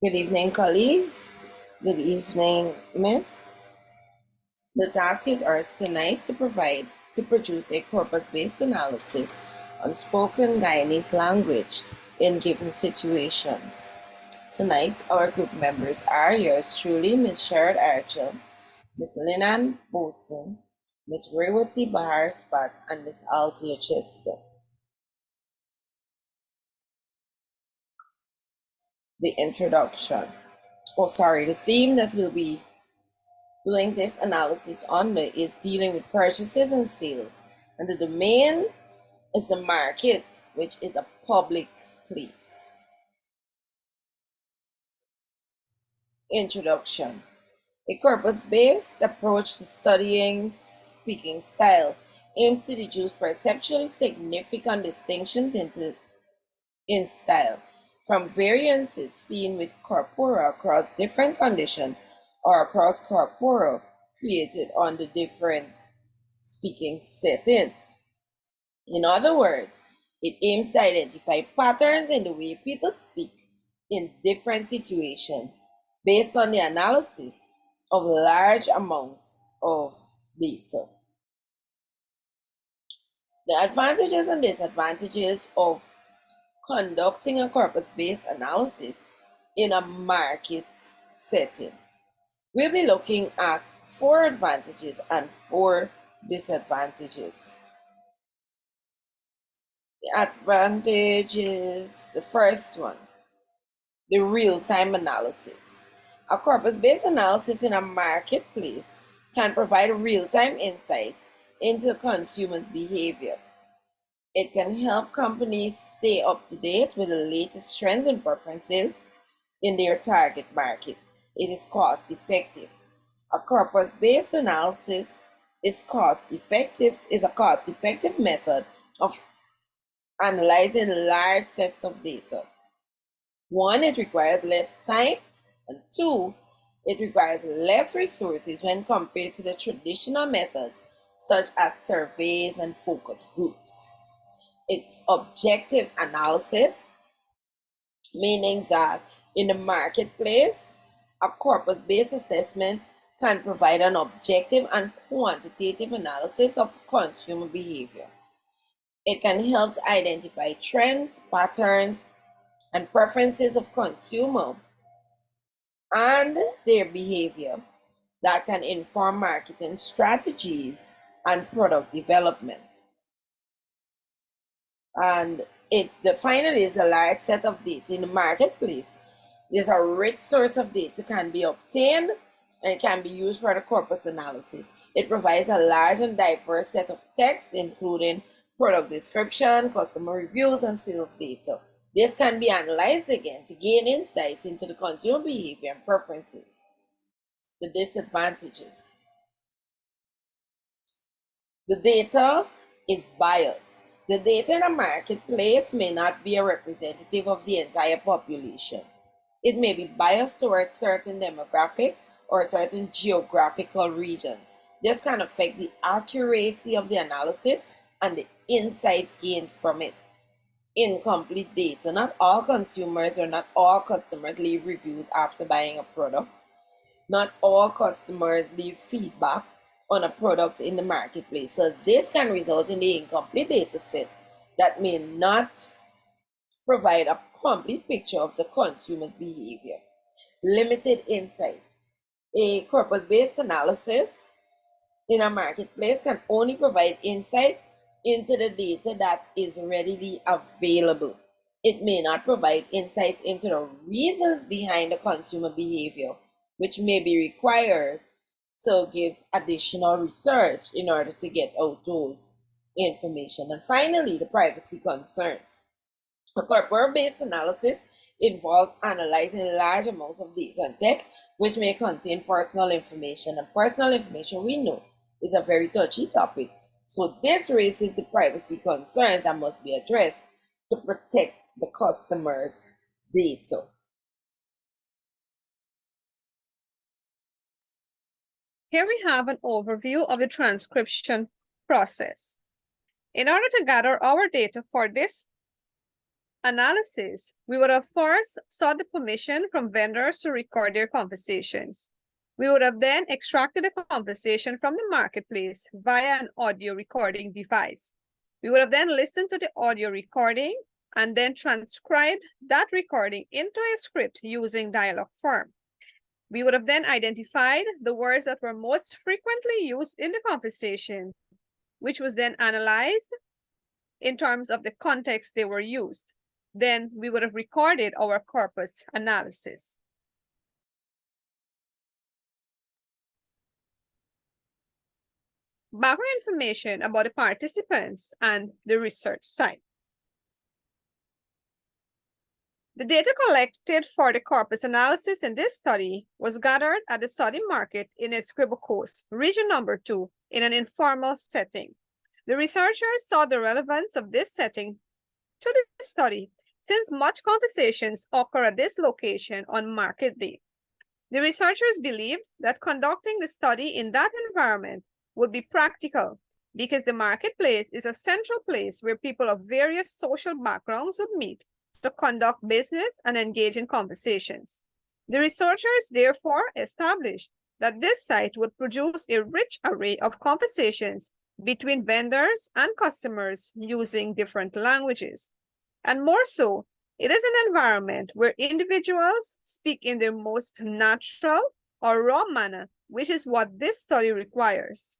Good evening, colleagues. Good evening, Miss. The task is ours tonight to produce a corpus-based analysis on spoken Guyanese language in given situations. Tonight, our group members are yours truly, Miss Sherrod Archel, Miss Linan Boson, Miss Rewati Baharspat, and Miss Althea Chester. The introduction. The theme that we'll be doing this analysis on is dealing with purchases and sales, and the domain is the market, which is a public place. Introduction. A corpus-based approach to studying speaking style aims to deduce perceptually significant distinctions in style from variances seen with corpora across different conditions or across corpora created under different speaking settings. In other words, it aims to identify patterns in the way people speak in different situations based on the analysis of large amounts of data. The advantages and disadvantages of conducting a corpus-based analysis in a market setting. We'll be looking at 4 advantages and 4 disadvantages. The advantage is the first one, the real-time analysis. A corpus-based analysis in a marketplace can provide real-time insights into consumer's behavior. It can help companies stay up to date with the latest trends and preferences in their target market. It is cost effective. A corpus-based analysis is a cost-effective method of analyzing large sets of data. 1, it requires less time, and 2, it requires less resources when compared to the traditional methods such as surveys and focus groups. It's objective analysis, meaning that in the marketplace, a corpus-based assessment can provide an objective and quantitative analysis of consumer behavior. It can help to identify trends, patterns, and preferences of consumer and their behavior that can inform marketing strategies and product development. And finally is a large set of data in the marketplace. There's a rich source of data can be obtained and it can be used for the corpus analysis. It provides a large and diverse set of texts, including product description, customer reviews, and sales data. This can be analyzed again to gain insights into the consumer behavior and preferences. The disadvantages. The data is biased. The data in a marketplace may not be a representative of the entire population. It may be biased towards certain demographics or certain geographical regions. This can affect the accuracy of the analysis and the insights gained from it. Incomplete data. Not all consumers or not all customers leave reviews after buying a product. Not all customers leave feedback on a product in the marketplace. So this can result in the incomplete data set that may not provide a complete picture of the consumer's behavior. Limited insight. A corpus-based analysis in a marketplace can only provide insights into the data that is readily available. It may not provide insights into the reasons behind the consumer behavior, which may be required to give additional research in order to get out those information. And finally, the privacy concerns. A corpora-based analysis involves analyzing large amounts of data and text, which may contain personal information. And personal information, we know, is a very touchy topic. So this raises the privacy concerns that must be addressed to protect the customer's data. Here we have an overview of the transcription process. In order to gather our data for this analysis, we would have first sought the permission from vendors to record their conversations. We would have then extracted the conversation from the marketplace via an audio recording device. We would have then listened to the audio recording and then transcribed that recording into a script using dialogue form. We would have then identified the words that were most frequently used in the conversation, which was then analyzed in terms of the context they were used. Then we would have recorded our corpus analysis. Background information about the participants and the research site. The data collected for the corpus analysis in this study was gathered at the study market in Essequibo Coast, region number 2, in an informal setting. The researchers saw the relevance of this setting to the study since much conversations occur at this location on market day. The researchers believed that conducting the study in that environment would be practical because the marketplace is a central place where people of various social backgrounds would meet to conduct business and engage in conversations. The researchers therefore established that this site would produce a rich array of conversations between vendors and customers using different languages. And more so, it is an environment where individuals speak in their most natural or raw manner, which is what this study requires.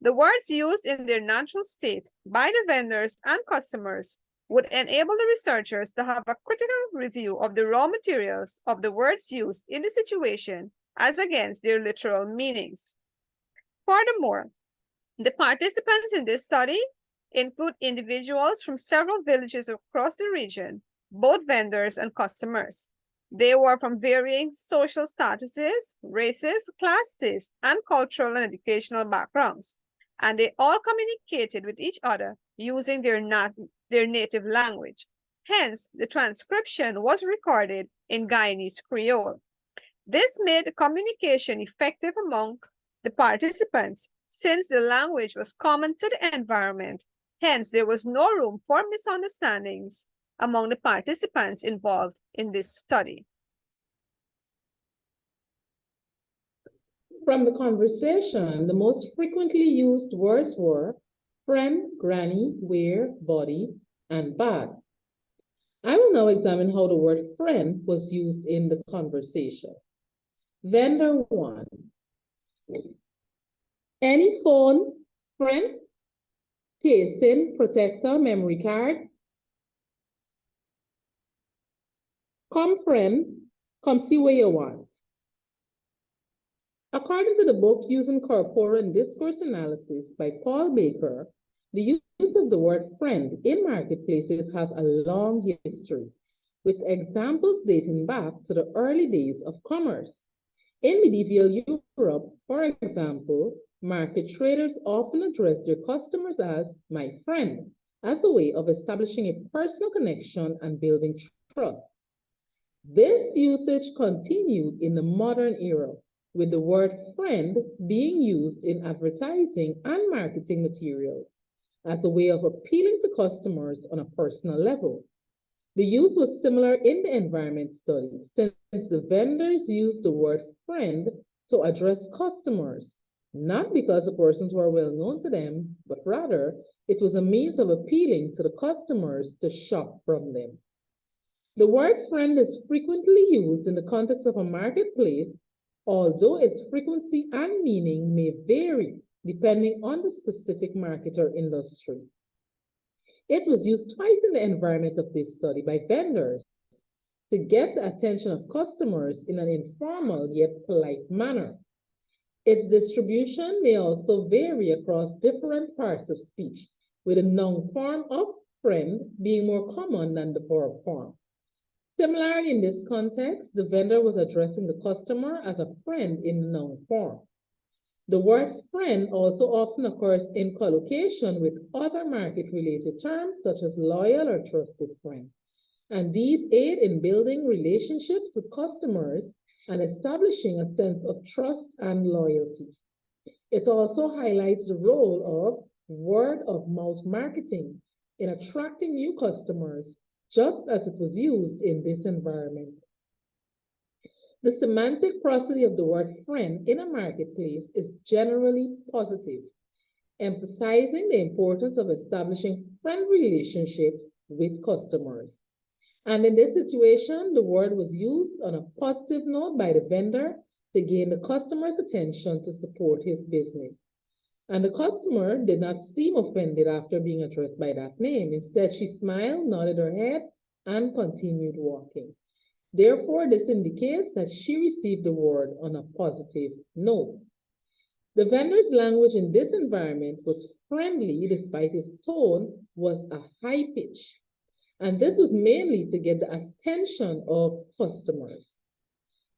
The words used in their natural state by the vendors and customers would enable the researchers to have a critical review of the raw materials of the words used in the situation as against their literal meanings. Furthermore, the participants in this study include individuals from several villages across the region, both vendors and customers. They were from varying social statuses, races, classes, and cultural and educational backgrounds, and they all communicated with each other using their native language. Hence, the transcription was recorded in Guyanese Creole. This made the communication effective among the participants since the language was common to the environment. Hence, there was no room for misunderstandings among the participants involved in this study. From the conversation, the most frequently used words were friend, granny, where, body, and bad. I will now examine how the word friend was used in the conversation. Vendor 1. Any phone, friend, casing, protector, memory card. Come friend, come see what you want. According to the book Using Corpora and Discourse Analysis by Paul Baker, the use of the word friend in marketplaces has a long history, with examples dating back to the early days of commerce. In medieval Europe, for example, market traders often addressed their customers as my friend, as a way of establishing a personal connection and building trust. This usage continued in the modern era, with the word friend being used in advertising and marketing materials as a way of appealing to customers on a personal level. The use was similar in the environment study, since the vendors used the word friend to address customers, not because the persons were well known to them, but rather it was a means of appealing to the customers to shop from them. The word friend is frequently used in the context of a marketplace, although its frequency and meaning may vary depending on the specific market or industry. It was used twice in the environment of this study by vendors to get the attention of customers in an informal yet polite manner. Its distribution may also vary across different parts of speech, with the noun form of friend being more common than the verb form. Similarly, in this context, the vendor was addressing the customer as a friend in the noun form. The word friend also often occurs in collocation with other market-related terms such as loyal or trusted friend, and these aid in building relationships with customers and establishing a sense of trust and loyalty. It also highlights the role of word-of-mouth marketing in attracting new customers just as it was used in this environment. The semantic prosody of the word friend in a marketplace is generally positive, emphasizing the importance of establishing friend relationships with customers. And in this situation, the word was used on a positive note by the vendor to gain the customer's attention to support his business. And the customer did not seem offended after being addressed by that name. Instead, she smiled, nodded her head, and continued walking. Therefore, this indicates that she received the word on a positive note. The vendor's language in this environment was friendly despite his tone was a high pitch. And this was mainly to get the attention of customers.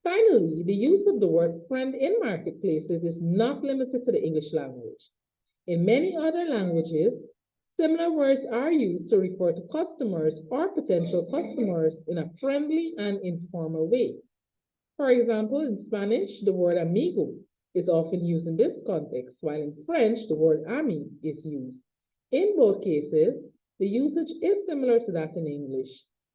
Finally, the use of the word friend in marketplaces is not limited to the English language. In many other languages, similar words are used to refer to customers or potential customers in a friendly and informal way. For example, in Spanish, the word amigo is often used in this context, while in French, the word ami is used. In both cases, the usage is similar to that in English,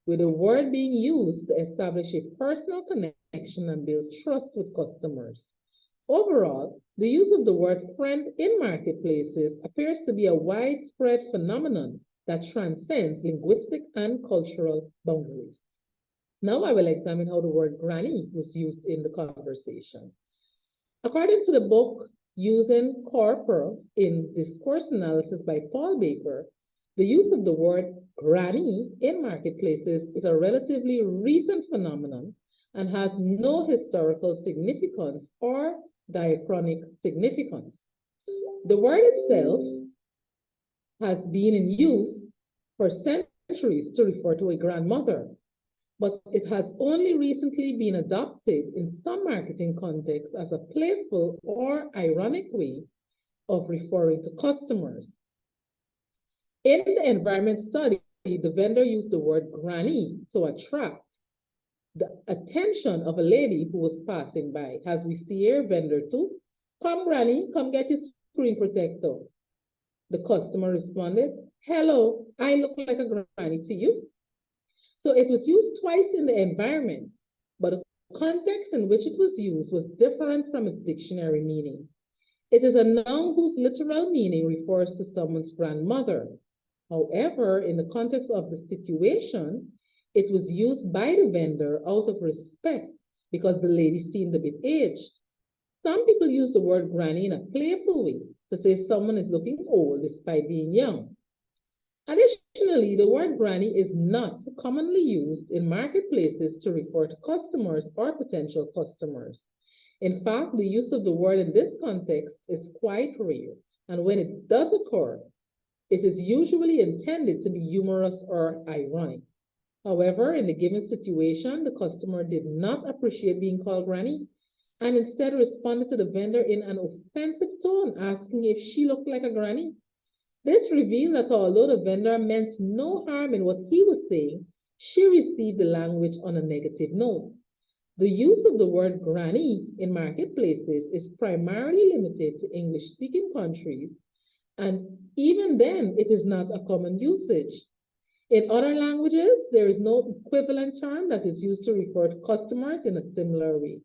with the word being used to establish a personal connection and build trust with customers. Overall, the use of the word friend in marketplaces appears to be a widespread phenomenon that transcends linguistic and cultural boundaries. Now I will examine how the word granny was used in the conversation. According to the book Using Corpus in Discourse Analysis by Paul Baker, the use of the word granny in marketplaces is a relatively recent phenomenon and has no historical significance or diachronic significance. The word itself has been in use for centuries to refer to a grandmother, but it has only recently been adopted in some marketing contexts as a playful or ironic way of referring to customers. In the environment study, the vendor used the word granny to attract the attention of a lady who was passing by. As we see here, vendor 2, come granny, come get your screen protector. The customer responded, hello, I look like a granny to you. So it was used twice in the environment, but the context in which it was used was different from its dictionary meaning. It is a noun whose literal meaning refers to someone's grandmother. However, in the context of the situation, it was used by the vendor out of respect because the lady seemed a bit aged. Some people use the word granny in a playful way to say someone is looking old despite being young. Additionally, the word granny is not commonly used in marketplaces to refer to customers or potential customers. In fact, the use of the word in this context is quite rare, and when it does occur, it is usually intended to be humorous or ironic. However, in the given situation, the customer did not appreciate being called granny and instead responded to the vendor in an offensive tone, asking if she looked like a granny. This revealed that although the vendor meant no harm in what he was saying, she received the language on a negative note. The use of the word granny in marketplaces is primarily limited to English-speaking countries, and even then, it is not a common usage. In other languages, there is no equivalent term that is used to refer to customers in a similar way.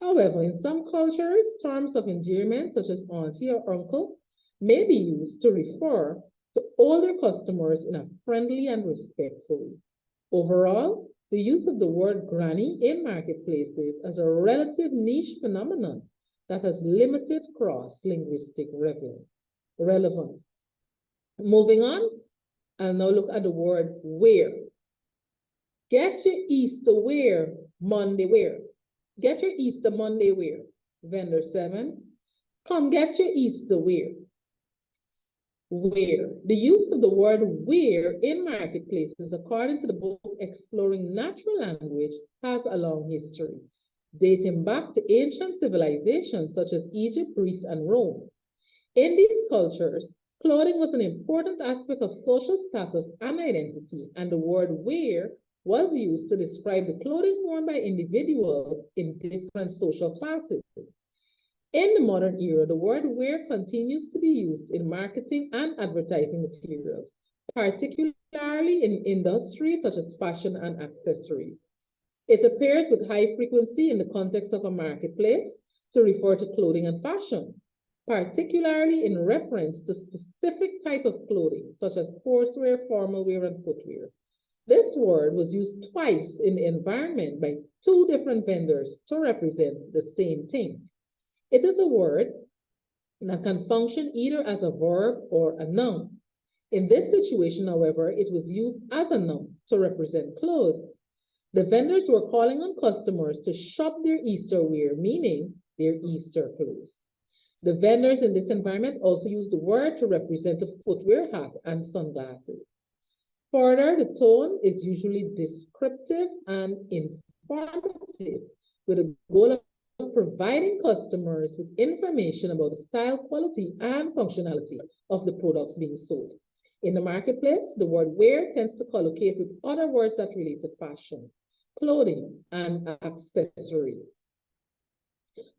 However, in some cultures, terms of endearment such as auntie or uncle may be used to refer to older customers in a friendly and respectful way. Overall, the use of the word granny in marketplaces is a relative niche phenomenon that has limited cross-linguistic relevance. Moving on, I'll now look at the word wear. Get your Easter wear, Monday wear. Get your Easter Monday wear. Vendor 7, come get your Easter wear. Wear. The use of the word wear in marketplaces, according to the book Exploring Natural Language, has a long history, dating back to ancient civilizations such as Egypt, Greece, and Rome. In these cultures, clothing was an important aspect of social status and identity, and the word wear was used to describe the clothing worn by individuals in different social classes. In the modern era, the word wear continues to be used in marketing and advertising materials, particularly particularly in industries such as fashion and accessories. It appears with high frequency in the context of a marketplace to refer to clothing and fashion, particularly in reference to specific type of clothing, such as sportswear, formal wear, and footwear. This word was used twice in the environment by two different vendors to represent the same thing. It is a word that can function either as a verb or a noun. In this situation, however, it was used as a noun to represent clothes. The vendors were calling on customers to shop their Easter wear, meaning their Easter clothes. The vendors in this environment also used the word to represent a footwear, hat, and sunglasses. Further, the tone is usually descriptive and informative, with a goal of providing customers with information about the style, quality, and functionality of the products being sold. In the marketplace, the word wear tends to collocate with other words that relate to fashion, clothing, and accessories.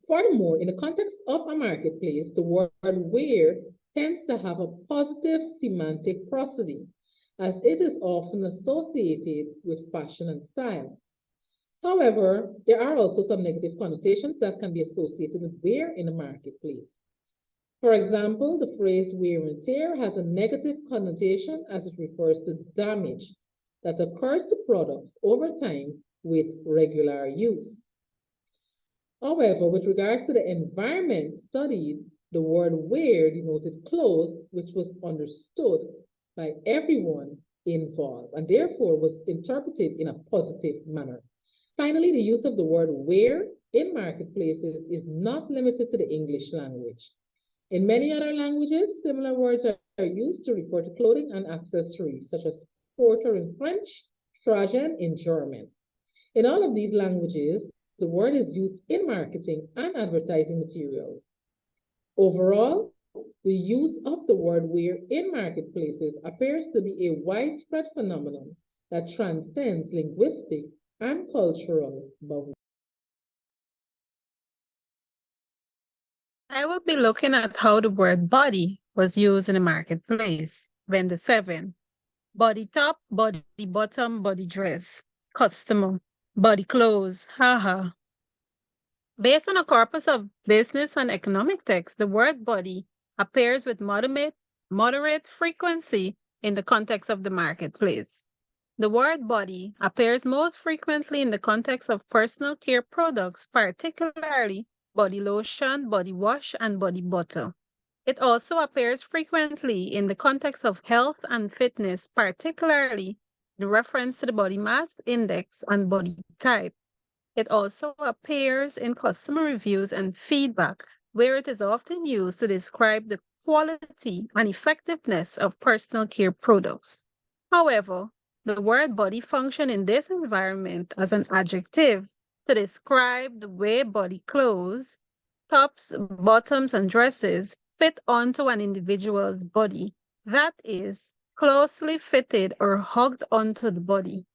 Furthermore, in the context of a marketplace, the word wear tends to have a positive semantic prosody, as it is often associated with fashion and style. However, there are also some negative connotations that can be associated with wear in the marketplace. For example, the phrase wear and tear has a negative connotation as it refers to damage that occurs to products over time with regular use. However, with regards to the environment studied, the word wear denoted clothes, which was understood by everyone involved and therefore was interpreted in a positive manner. Finally, the use of the word wear in marketplaces is not limited to the English language. In many other languages, similar words are used to refer to clothing and accessories, such as porter in French, trajan in German. In all of these languages, the word is used in marketing and advertising materials. Overall, the use of the word wear in marketplaces appears to be a widespread phenomenon that transcends linguistic and cultural boundaries. I will be looking at how the word body was used in the marketplace. Vendor 7. Body top, body bottom, body dress. Customer. Body clothes. Haha. Based on a corpus of business and economic texts, the word body appears with moderate frequency in the context of the marketplace. The word body appears most frequently in the context of personal care products, particularly body lotion, body wash, and body butter. It also appears frequently in the context of health and fitness, particularly in reference to the body mass index and body type. It also appears in customer reviews and feedback, where it is often used to describe the quality and effectiveness of personal care products. However, the word body functions in this environment as an adjective to describe the way body clothes, tops, bottoms, and dresses fit onto an individual's body, that is, closely fitted or hugged onto the body.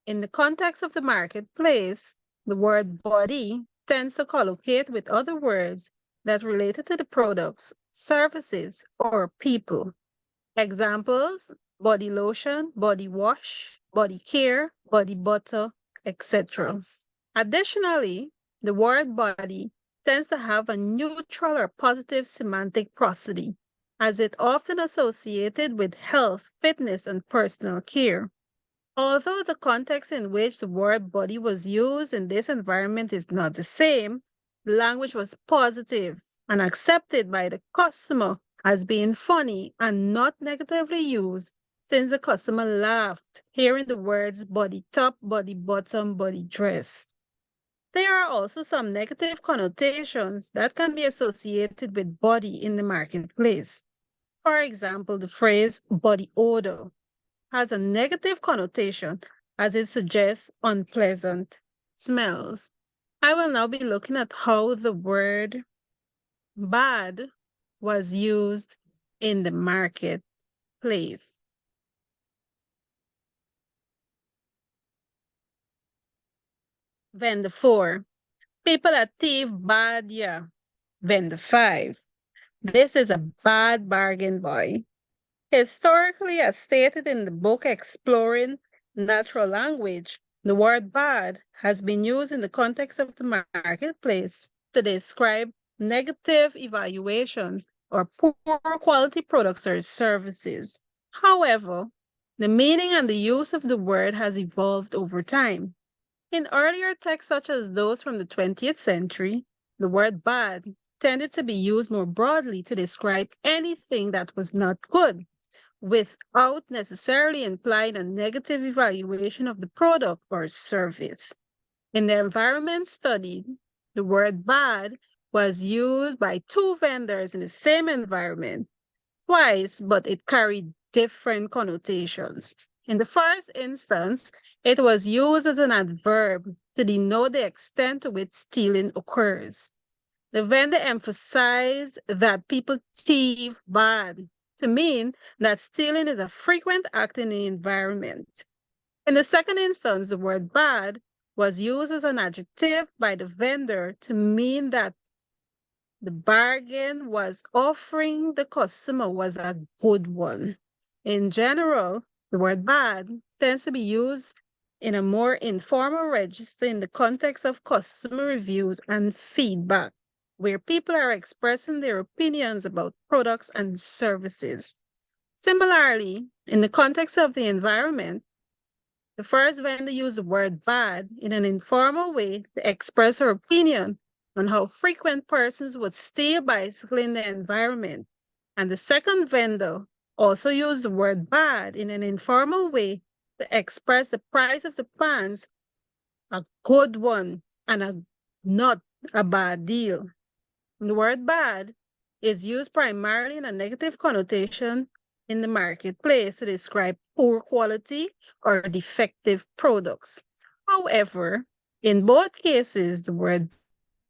In the context of the marketplace, the word body tends to collocate with other words that related to the products, services, or people. Examples: body lotion, body wash, body care, body butter, etc. Additionally, the word body tends to have a neutral or positive semantic prosody, as it often associated with health, fitness, and personal care. Although the context in which the word body was used in this environment is not the same, the language was positive and accepted by the customer as being funny and not negatively used, since the customer laughed hearing the words body top, body bottom, body dress. There are also some negative connotations that can be associated with body in the marketplace. For example, the phrase body odor has a negative connotation as it suggests unpleasant smells. I will now be looking at how the word bad was used in the marketplace. Vendor 4. People are thief bad, yeah. Vendor 5. This is a bad bargain, boy. Historically, as stated in the book Exploring Natural Language, the word bad has been used in the context of the marketplace to describe negative evaluations or poor quality products or services. However, the meaning and the use of the word has evolved over time. In earlier texts, such as those from the 20th century, the word bad tended to be used more broadly to describe anything that was not good, without necessarily implying a negative evaluation of the product or service. In the environment studied, the word bad was used by two vendors in the same environment twice, but it carried different connotations. In the first instance, it was used as an adverb to denote the extent to which stealing occurs. The vendor emphasized that people thieve bad to mean that stealing is a frequent act in the environment. In the second instance, the word bad was used as an adjective by the vendor to mean that the bargain was offering the customer was a good one. In general, the word bad tends to be used in a more informal register in the context of customer reviews and feedback, where people are expressing their opinions about products and services. Similarly, in the context of the environment, the first vendor used the word bad in an informal way to express her opinion on how frequent persons would steal bicycles in the environment. And the second vendor also used the word bad in an informal way to express the price of the pants, a good one and a not a bad deal. The word bad is used primarily in a negative connotation in the marketplace to describe poor quality or defective products. However, in both cases, the word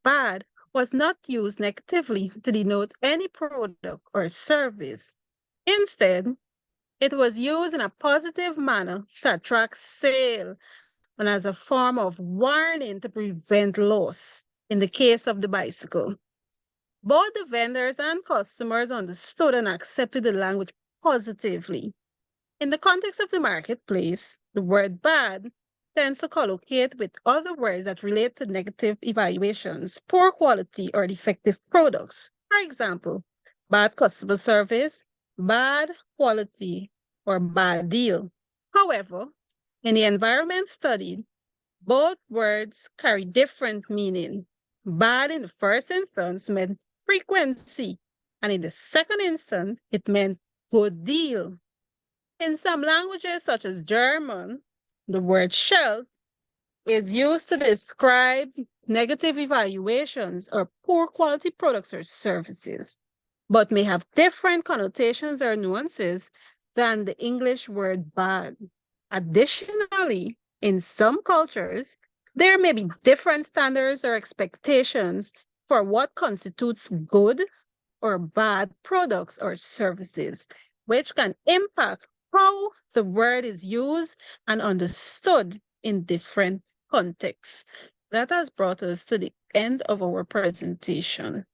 bad was not used negatively to denote any product or service. Instead, it was used in a positive manner to attract sale and as a form of warning to prevent loss in the case of the bicycle. Both the vendors and customers understood and accepted the language positively. In the context of the marketplace, the word bad tends to collocate with other words that relate to negative evaluations, poor quality, or defective products. For example, bad customer service, bad quality, or bad deal. However, in the environment studied, both words carry different meaning. Bad in the first instance meant frequency, and in the second instance, it meant good deal. In some languages, such as German, the word shell is used to describe negative evaluations or poor quality products or services, but may have different connotations or nuances than the English word bad. Additionally, in some cultures, there may be different standards or expectations for what constitutes good or bad products or services, which can impact how the word is used and understood in different contexts. That has brought us to the end of our presentation.